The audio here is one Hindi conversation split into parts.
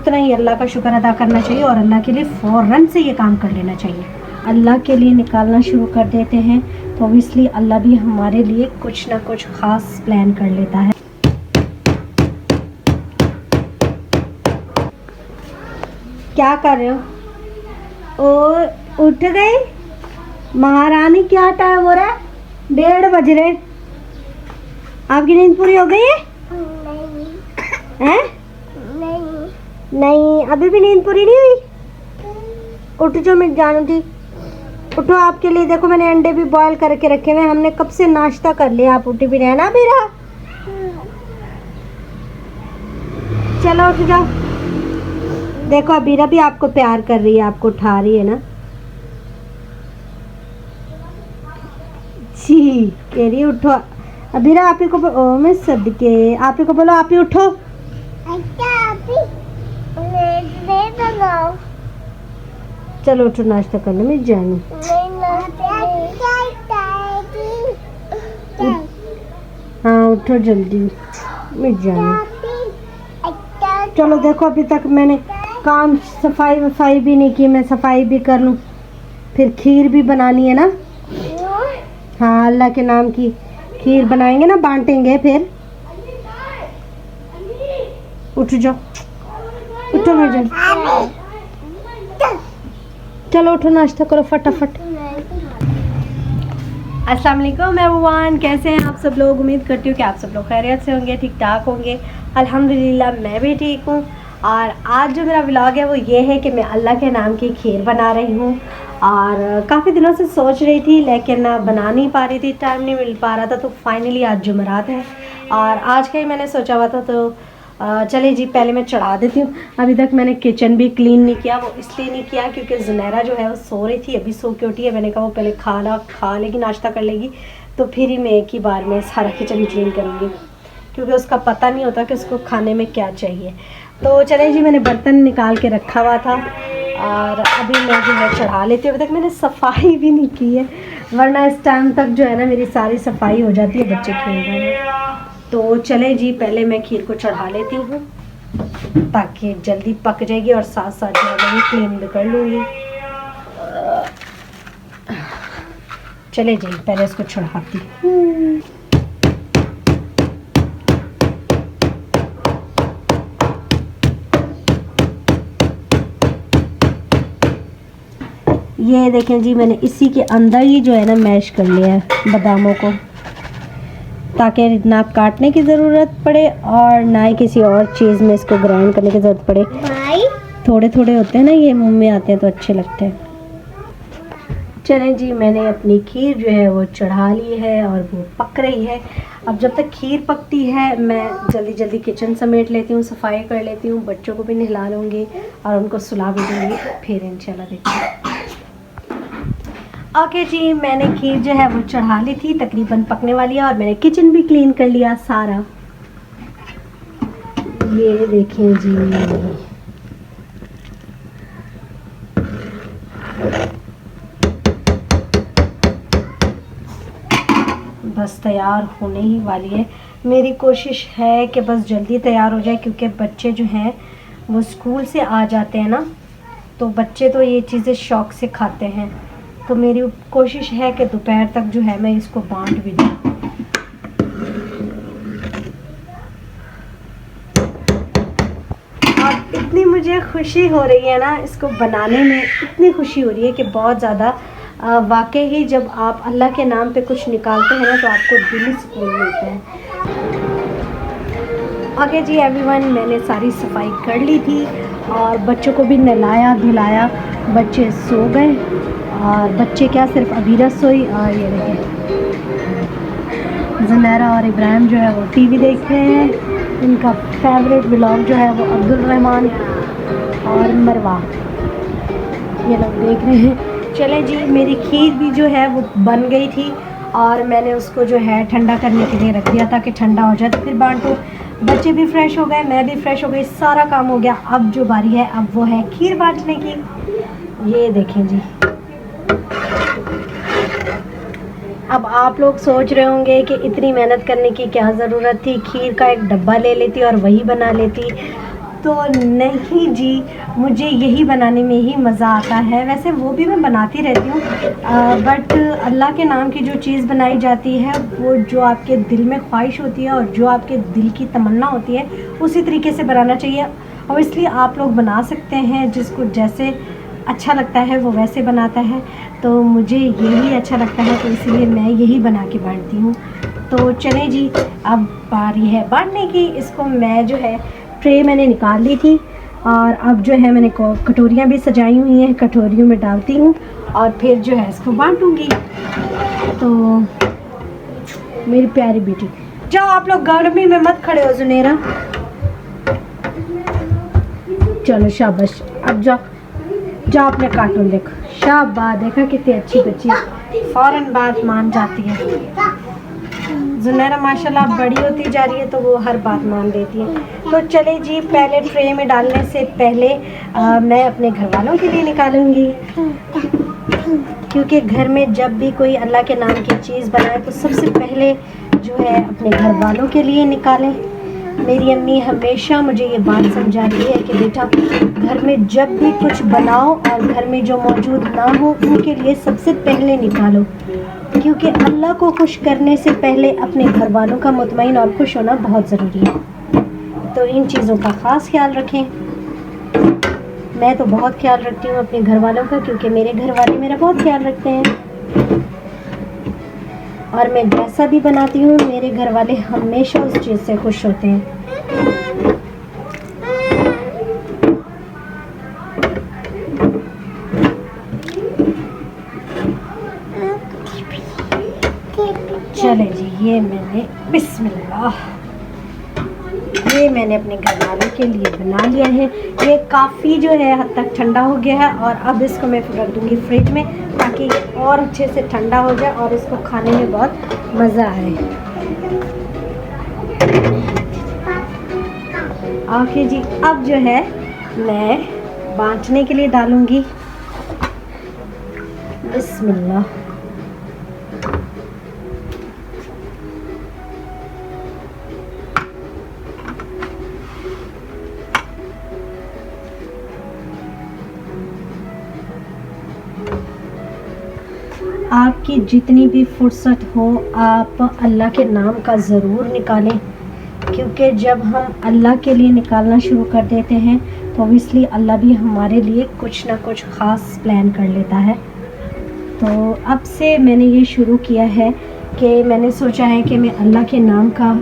उतना ही अल्लाह का शुक्र अदा करना चाहिए और अल्लाह के लिए फ़ौरन से ये काम कर लेना चाहिए। अल्लाह के लिए निकालना शुरू कर देते हैं तो ऑब्वियसली अल्लाह भी हमारे लिए कुछ ना कुछ ख़ास प्लान कर लेता है। क्या कर रहे हो? ओ उठ गई महारानी, क्या टाइम हो रहा है? 1:30 बज रहे। आपकी नींद पूरी हो गई है? हैं? नहीं, अभी भी नींद पूरी नहीं हुई। उठ जो, मैं जानू थी। उठो, आपके लिए देखो मैंने अंडे भी बॉईल करके रखे हुए। हमने कब से नाश्ता कर लिया, आप उठी भी रहे ना भी रहा। चलो उठ जाओ। देखो अबीरा भी आपको प्यार कर रही है, आपको उठा रही है ना। जी कह रही है उठो। अबीरा आप ही को ओ मैं सदके, आप ही को बोलो आप ही उठो। चलो उठो, नाश्ता करने में जानू। हाँ उठो जल्दी, मैं जानू। चलो देखो अभी तक मैंने काम सफाई वफाई भी नहीं की, मैं सफाई भी कर लूँ। फिर खीर भी बनानी है ना। हाँ अल्लाह के नाम की खीर बनाएंगे ना, बांटेंगे फिर। उठ जाओ, उठो मेरे। चलो उठो, नाश्ता करो फटाफट। अस्सलाम वालेकुम एवरीवन, कैसे हैं आप सब लोग? उम्मीद करती हूँ कि आप सब लोग खैरियत से होंगे, ठीक ठाक होंगे। अल्हम्दुलिल्लाह मैं भी ठीक हूँ। और आज जो मेरा व्लॉग है वो ये है कि मैं अल्लाह के नाम की खीर बना रही हूँ। और काफ़ी दिनों से सोच रही थी लेकिन बना नहीं पा रही थी, टाइम नहीं मिल पा रहा था। तो फाइनली आज जुमेरात है और आज का ही मैंने सोचा हुआ था। तो चले जी पहले मैं चढ़ा देती हूँ। अभी तक मैंने किचन भी क्लीन नहीं किया, वो इसलिए नहीं किया क्योंकि ज़ुनैरा जो है वो सो रही थी, अभी सो के उठी है। मैंने कहा वो पहले खा लेगी, नाश्ता कर लेगी, तो फिर ही मैं एक ही बार में सारा किचन क्लीन करूँगी, क्योंकि उसका पता नहीं होता कि उसको खाने में क्या चाहिए। तो चले जी, मैंने बर्तन निकाल के रखा हुआ था और अभी मैं जो है चढ़ा लेती हूँ। अभी तक मैंने सफाई भी नहीं की है, वरना इस टाइम तक जो है ना मेरी सारी सफाई हो जाती है, बच्चे खेल रहे हैं। तो चले जी पहले मैं खीर को चढ़ा लेती हूँ ताकि जल्दी पक जाएगी और साथ साथ जो है मैं क्लीन भी कर लूँगी। चले जी पहले इसको चढ़ाती हूँ। ये देखें जी, मैंने इसी के अंदर ही जो है ना मैश कर लिया है बादामों को, ताकि ना काटने की ज़रूरत पड़े और ना ही किसी और चीज़ में इसको ग्राइंड करने की ज़रूरत पड़े। थोड़े थोड़े होते हैं ना, ये मुंह में आते हैं तो अच्छे लगते हैं। चलें जी, मैंने अपनी खीर जो है वो चढ़ा ली है और वो पक रही है। अब जब तक खीर पकती है मैं जल्दी जल्दी किचन समेट लेती हूँ, सफाई कर लेती हूँ, बच्चों को भी नहला लूँगी और उनको सुला भी दूँगी, फिर इंशाल्लाह देखिए। ओके जी, मैंने खीर जो है वो चढ़ा ली थी, तकरीबन पकने वाली है और मैंने किचन भी क्लीन कर लिया सारा। ये देखें जी, बस तैयार होने ही वाली है। मेरी कोशिश है कि बस जल्दी तैयार हो जाए, क्योंकि बच्चे जो हैं वो स्कूल से आ जाते हैं ना, तो बच्चे तो ये चीज़ें शौक़ से खाते हैं। तो मेरी कोशिश है कि दोपहर तक जो है मैं इसको बांट भी दूँ। और इतनी मुझे खुशी हो रही है ना इसको बनाने में, इतनी खुशी हो रही है कि बहुत ज़्यादा। वाकई ही जब आप अल्लाह के नाम पे कुछ निकालते हैं ना तो आपको दिली सुकून मिलता है। ओके जी एवरीवन, मैंने सारी सफाई कर ली थी और बच्चों को भी नहलाया धुलाया, बच्चे सो गए। और बच्चे क्या, सिर्फ अबीरा सोई। और ये देखें ज़ुनैरा और इब्राहिम जो है वो टीवी देख रहे हैं। इनका फेवरेट व्लॉग जो है वो अब्दुल रहमान और मरवा, ये लोग देख रहे हैं। चलें जी, मेरी खीर भी जो है वो बन गई थी और मैंने उसको जो है ठंडा करने के लिए रख दिया था कि ठंडा हो जाए तो फिर बांटो। बच्चे भी फ्रेश हो गए, मैं भी फ्रेश हो गई, सारा काम हो गया। अब जो बारी है अब वो है खीर बांटने की। ये देखें जी, अब आप लोग सोच रहे होंगे कि इतनी मेहनत करने की क्या ज़रूरत थी, खीर का एक डब्बा ले लेती और वही बना लेती। तो नहीं जी, मुझे यही बनाने में ही मज़ा आता है। वैसे वो भी मैं बनाती रहती हूँ, बट अल्लाह के नाम की जो चीज़ बनाई जाती है वो जो आपके दिल में ख्वाहिश होती है और जो आपके दिल की तमन्ना होती है उसी तरीके से बनाना चाहिए। और इसलिए आप लोग बना सकते हैं, जिसको जैसे अच्छा लगता है वो वैसे बनाता है। तो मुझे यही अच्छा लगता है, तो इसीलिए मैं यही बना के बांटती हूँ। तो चलें जी, अब बारी है बांटने की। इसको मैं जो है ट्रे मैंने निकाल ली थी और अब जो है मैंने कटोरियाँ भी सजाई हुई हैं, कटोरियों में डालती हूँ और फिर जो है इसको बांटूँगी। तो मेरी प्यारी बेटी, जाओ आप लोग गर्मी में मत खड़े हो जुनेरा, चलो शाबाश, अब जाओ जाओ अपने कार्टून देखो। शाबाश, देखा कितनी अच्छी बच्ची है, फ़ौरन बात मान जाती है। जुनैरा माशाल्लाह बड़ी होती जा रही है तो वो हर बात मान लेती है। तो चले जी, पहले ट्रे में डालने से पहले मैं अपने घर वालों के लिए निकालूंगी, क्योंकि घर में जब भी कोई अल्लाह के नाम की चीज़ बनाए तो सबसे पहले जो है अपने घर वालों के लिए निकालें। मेरी अम्मी हमेशा मुझे ये बात समझाती है कि बेटा, घर में जब भी कुछ बनाओ और घर में जो मौजूद ना हो उनके लिए सबसे पहले निकालो, क्योंकि अल्लाह को खुश करने से पहले अपने घर वालों का मुतमईन और खुश होना बहुत ज़रूरी है। तो इन चीज़ों का ख़ास ख्याल रखें। मैं तो बहुत ख्याल रखती हूँ अपने घर वालों का, क्योंकि मेरे घर वाले मेरा बहुत ख्याल रखते हैं और मैं जैसा भी बनाती हूँ मेरे घर वाले हमेशा उस चीज़ से खुश होते हैं। चले जी, ये मैंने बिस्मिल्लाह, ये मैंने अपने घर वालों के लिए बना लिया है। ये काफ़ी जो है हद तक ठंडा हो गया है और अब इसको मैं रख दूँगी फ्रिज में, ताकि और अच्छे से ठंडा हो जाए और इसको खाने में बहुत मज़ा आए। ओके जी, अब जो है मैं बांटने के लिए डालूँगी। बिस्मिल्लाह, आपकी जितनी भी फुर्सत हो आप अल्लाह के नाम का ज़रूर निकालें, क्योंकि जब हम अल्लाह के लिए निकालना शुरू कर देते हैं तो ऑब्वियसली अल्लाह भी हमारे लिए कुछ ना कुछ ख़ास प्लान कर लेता है। तो अब से मैंने ये शुरू किया है कि मैंने सोचा है कि मैं अल्लाह के नाम का,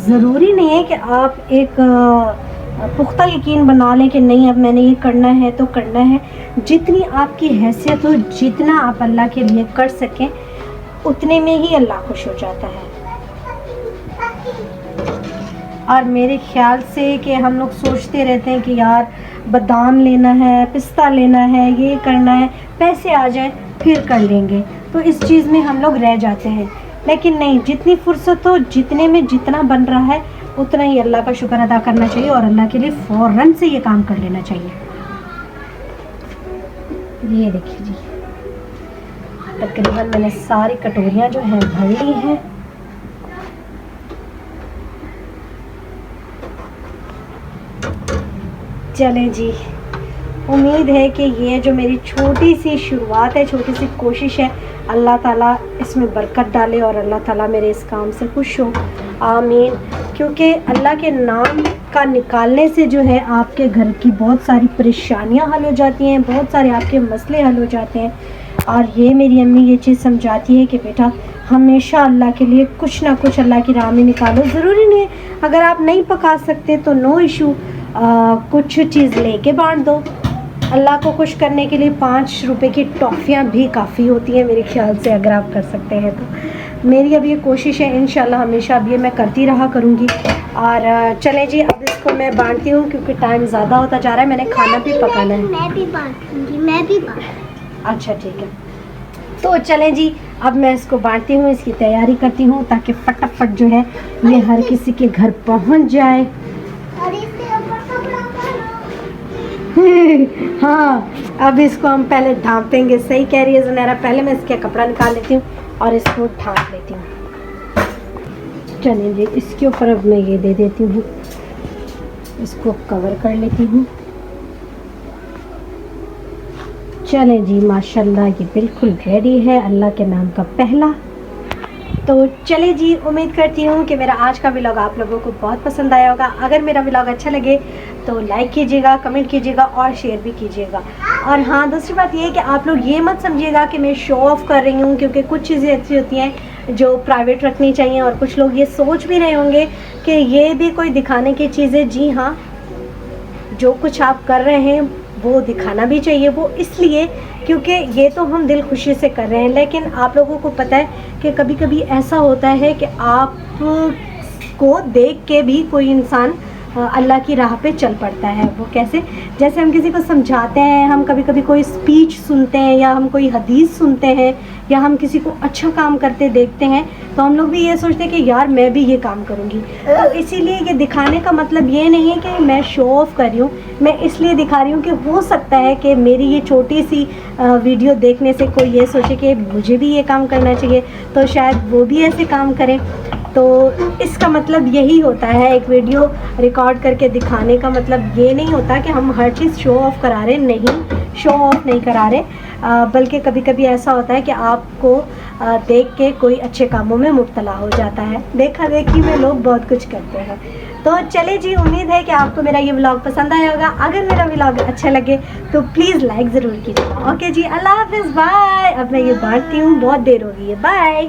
ज़रूरी नहीं है कि आप एक पुख्ता यकीन बना लें कि नहीं अब मैंने ये करना है तो करना है। जितनी आपकी हैसियत हो, जितना आप अल्लाह के लिए कर सकें, उतने में ही अल्लाह खुश हो जाता है। और मेरे ख्याल से कि हम लोग सोचते रहते हैं कि यार बादाम लेना है, पिस्ता लेना है, ये करना है, पैसे आ जाए फिर कर लेंगे, तो इस चीज़ में हम लोग रह जाते हैं। लेकिन नहीं, जितनी फुर्सत हो, जितने में जितना बन रहा है उतना ही अल्लाह का शुक्र अदा करना चाहिए और अल्लाह के लिए फ़ौरन से ये काम कर लेना चाहिए। ये देखिए जी, तकरीबन मैंने सारी कटोरियाँ जो हैं भर ली हैं। चलें जी, उम्मीद है कि ये जो मेरी छोटी सी शुरुआत है, छोटी सी कोशिश है, अल्लाह ताला इसमें बरकत डाले और अल्लाह ताला मेरे इस काम से खुश हो, आमीन। क्योंकि अल्लाह के नाम का निकालने से जो है आपके घर की बहुत सारी परेशानियां हल हो जाती हैं, बहुत सारे आपके मसले हल हो जाते हैं। और ये मेरी अम्मी ये चीज़ समझाती है कि बेटा हमेशा अल्लाह के लिए कुछ ना कुछ अल्लाह की राह में निकालो। ज़रूरी नहीं है, अगर आप नहीं पका सकते तो नो इशू, कुछ चीज़ लेके बांट दो। अल्लाह को खुश करने के लिए 5 रुपए की टॉफ़ियाँ भी काफ़ी होती हैं मेरे ख्याल से, अगर आप कर सकते हैं तो। मेरी अब ये कोशिश है, इंशाल्लाह हमेशा अब ये मैं करती रहा करूँगी। और चलें जी, अब इसको मैं बांटती हूँ क्योंकि टाइम ज़्यादा होता जा रहा है, मैंने खाना भी पकाना है। मैं भी बांटूंगी, मैं भी अच्छा ठीक है, तो चलें जी, अब मैं इसको बांटती हूँ, इसकी तैयारी करती हूँ ताकि फटाफट जो है ये हर किसी के घर पहुँच जाए। हाँ, अब इसको हम पहले ढाँपेंगे। सही कह रही है ज़ुनैरा, पहले मैं इसका कपड़ा निकाल लेती हूँ और इसको ढाँप लेती हूँ। चलिए जी, इसके ऊपर अब मैं ये दे देती हूँ, इसको कवर कर लेती हूँ। चले जी, माशाल्लाह ये बिल्कुल रेडी है अल्लाह के नाम का पहला। तो चले जी, उम्मीद करती हूँ कि मेरा आज का व्लॉग आप लोगों को बहुत पसंद आया होगा। अगर मेरा व्लॉग अच्छा लगे तो लाइक कीजिएगा, कमेंट कीजिएगा और शेयर भी कीजिएगा। और हाँ, दूसरी बात ये है कि आप लोग ये मत समझिएगा कि मैं शो ऑफ़ कर रही हूँ, क्योंकि कुछ चीज़ें ऐसी होती हैं जो प्राइवेट रखनी चाहिए और कुछ लोग ये सोच भी रहे होंगे कि ये भी कोई दिखाने की चीज़ है। जी हाँ, जो कुछ आप कर रहे हैं वो दिखाना भी चाहिए। वो इसलिए क्योंकि ये तो हम दिल खुशी से कर रहे हैं, लेकिन आप लोगों को पता है कि कभी कभी ऐसा होता है कि आप को देख के भी कोई इंसान अल्लाह की राह पे चल पड़ता है। वो कैसे? जैसे हम किसी को समझाते हैं, हम कभी कभी कोई स्पीच सुनते हैं या हम कोई हदीस सुनते हैं या हम किसी को अच्छा काम करते देखते हैं, तो हम लोग भी ये सोचते हैं कि यार मैं भी ये काम करूँगी। तो इसीलिए ये दिखाने का मतलब ये नहीं है कि मैं शो ऑफ़ कर रही हूँ, मैं इसलिए दिखा रही हूँ कि हो सकता है कि मेरी ये छोटी सी वीडियो देखने से कोई ये सोचे कि मुझे भी ये काम करना चाहिए, तो शायद वो भी ऐसे काम करें। तो इसका मतलब यही होता है, एक वीडियो रिकॉर्ड करके दिखाने का मतलब ये नहीं होता कि हम हर चीज़ शो ऑफ़ करा रहे, नहीं, शो ऑफ़ नहीं करा रहे, बल्कि कभी कभी ऐसा होता है कि आपको देख के कोई अच्छे कामों में मुब्तला हो जाता है। देखा देखी में लोग बहुत कुछ करते हैं। तो चले जी, उम्मीद है कि आपको मेरा ये व्लॉग पसंद आया होगा। अगर मेरा व्लॉग अच्छा लगे तो प्लीज़ लाइक ज़रूर कीजिएगा। ओके जी, अल्लाह हाफ़िज़, बाय। अब मैं ये बांटती हूँ, बहुत देर हो गई है, बाय।